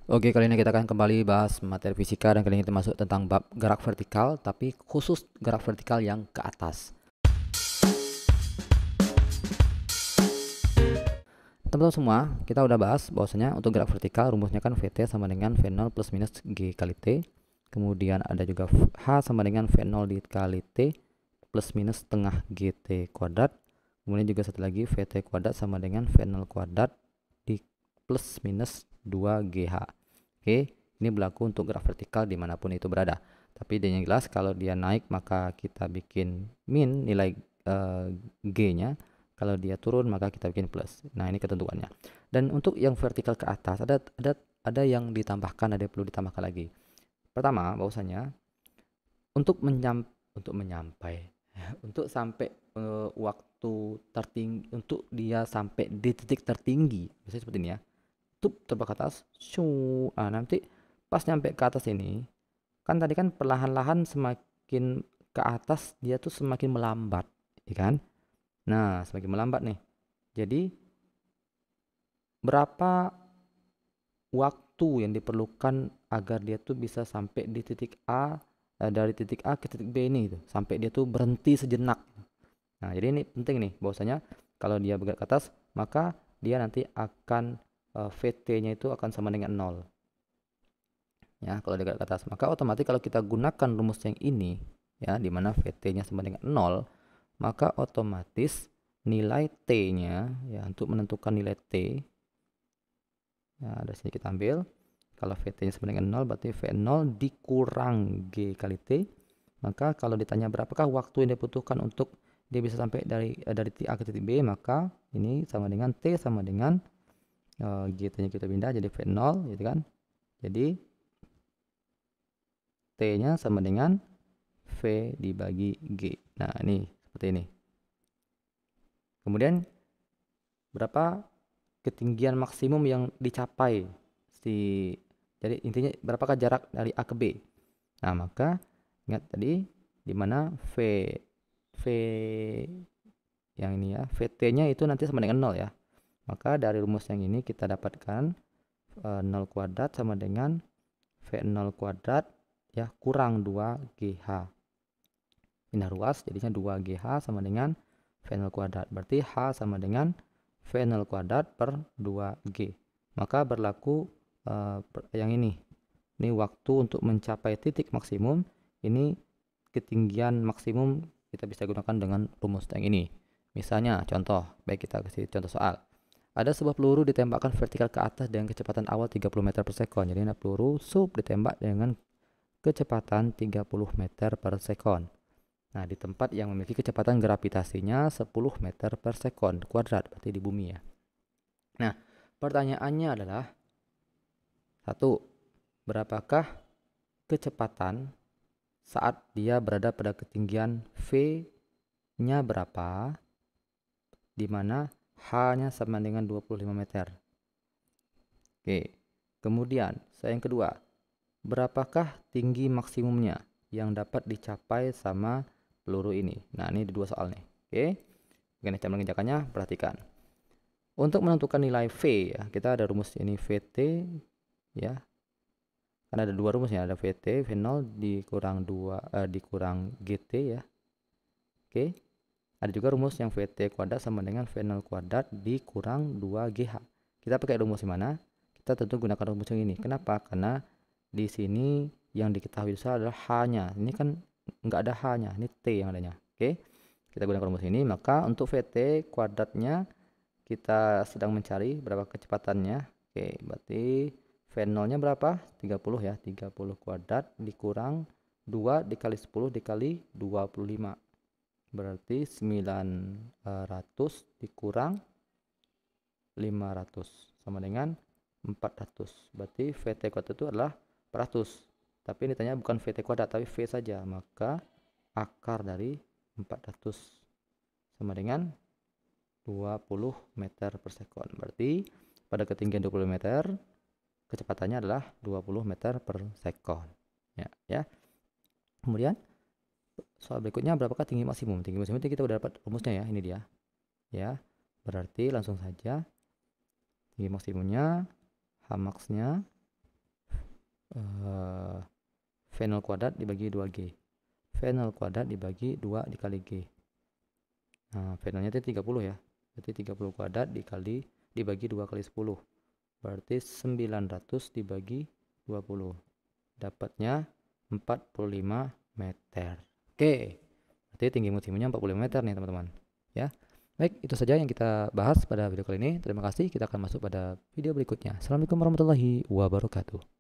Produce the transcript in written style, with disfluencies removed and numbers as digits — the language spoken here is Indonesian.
Oke, kali ini kita akan kembali bahas materi fisika dan kali ini kita masuk tentang bab gerak vertikal, tapi khusus gerak vertikal yang ke atas. Teman-teman semua, kita udah bahas bahwasanya untuk gerak vertikal rumusnya kan VT sama dengan V0 plus minus G kali T. Kemudian ada juga H sama dengan V0 dikali T plus minus setengah GT kuadrat. Kemudian juga satu lagi VT kuadrat sama dengan V0 kuadrat di plus minus 2GH. Oke, ini berlaku untuk gerak vertikal dimanapun itu berada. Tapi yang jelas kalau dia naik maka kita bikin min nilai G-nya. Kalau dia turun maka kita bikin plus. Nah, ini ketentuannya. Dan untuk yang vertikal ke atas ada yang ditambahkan, ada yang perlu ditambahkan lagi. Pertama, bahwasanya untuk menyampai untuk sampai waktu tertinggi, untuk dia sampai di titik tertinggi, misalnya seperti ini ya. Tup terbang ke atas. Nanti pas nyampe ke atas ini, kan tadi kan perlahan-lahan semakin ke atas dia tuh semakin melambat, ya kan? Nah, semakin melambat nih. Jadi berapa waktu yang diperlukan agar dia tuh bisa sampai di titik A, dari titik A ke titik B ini gitu, sampai dia tuh berhenti sejenak. Nah, jadi ini penting nih bahwasanya kalau dia bergerak ke atas, maka dia nanti akan VT-nya itu akan sama dengan 0. Ya, kalau dia bergerak ke atas, maka otomatis kalau kita gunakan rumus yang ini, ya, di mana VT-nya sama dengan 0, maka otomatis nilai T-nya, ya, untuk menentukan nilai T, ya, dari sini kita ambil. Kalau VT-nya sama dengan 0, berarti V0 dikurang G kali T. Maka kalau ditanya berapakah waktu yang dibutuhkan untuk dia bisa sampai dari titik A ke titik B, maka ini sama dengan T sama dengan GT-nya kita pindah jadi V0, gitu kan. Jadi T-nya sama dengan V dibagi G. Nah, ini seperti ini. Kemudian berapa ketinggian maksimum yang dicapai jadi intinya berapakah jarak dari A ke B. Nah, maka ingat tadi di mana V yang ini ya, VT-nya itu nanti sama dengan 0 ya. Maka dari rumus yang ini kita dapatkan 0 kuadrat sama dengan V0 kuadrat ya kurang 2GH. Pindah ruas jadinya 2GH sama dengan V0 kuadrat. Berarti H sama dengan V0 kuadrat per 2G. Maka berlaku yang ini. Ini waktu untuk mencapai titik maksimum. Ini ketinggian maksimum kita bisa gunakan dengan rumus yang ini. Misalnya contoh, baik kita kasih contoh soal. Ada sebuah peluru ditembakkan vertikal ke atas dengan kecepatan awal 30 meter per sekon. Jadi ada peluru ditembak dengan kecepatan 30 meter per sekon. Nah, di tempat yang memiliki kecepatan gravitasinya 10 meter per sekon kuadrat, berarti di bumi ya. Nah, pertanyaannya adalah satu, berapakah kecepatan saat dia berada pada ketinggian V-nya berapa, di mana H-nya sama dengan 25 meter. Oke, kemudian yang kedua, berapakah tinggi maksimumnya yang dapat dicapai sama peluru ini? Nah, ini di dua soal nih. Oke, bagaimana cara mengerjakannya? Perhatikan. Untuk menentukan nilai V ya, kita ada rumus ini VT ya. Karena ada dua rumusnya, ada VT, V0 dikurang 2 dikurang GT ya. Oke. Ada juga rumus yang VT kuadrat sama dengan V0 kuadrat dikurang 2GH. Kita pakai rumus yang mana? Kita tentu gunakan rumus yang ini. Kenapa? Karena di sini yang diketahui adalah H-nya. Ini kan nggak ada H-nya, ini T yang adanya. Oke. Kita gunakan rumus ini, maka untuk VT kuadratnya kita sedang mencari berapa kecepatannya. Oke, berarti V0-nya berapa? 30 ya. 30 kuadrat dikurang 2 dikali 10 dikali 25. Berarti 900 dikurang 500 sama dengan 400. Berarti VT kuadrat itu adalah 400. Tapi ini ditanya bukan VT kuadrat tapi V saja. Maka akar dari 400 sama dengan 20 meter per sekon. Berarti pada ketinggian 20 meter kecepatannya adalah 20 meter per sekon. Ya. Kemudian soal berikutnya, berapakah tinggi maksimum? Tinggi maksimum itu kita udah dapat rumusnya ya, ini dia. Ya. Berarti langsung saja tinggi maksimumnya H max-nya V0 kuadrat dibagi 2G. V0 kuadrat dibagi 2 dikali G. Nah, V0 nya itu 30 ya. Berarti 30 kuadrat dibagi 2 kali 10. Berarti 900 dibagi 20. Dapatnya 45 meter. Oke. Berarti tinggi maksimumnya 45 meter nih teman-teman. Ya. Baik, itu saja yang kita bahas pada video kali ini. Terima kasih. Kita akan masuk pada video berikutnya. Assalamualaikum warahmatullahi wabarakatuh.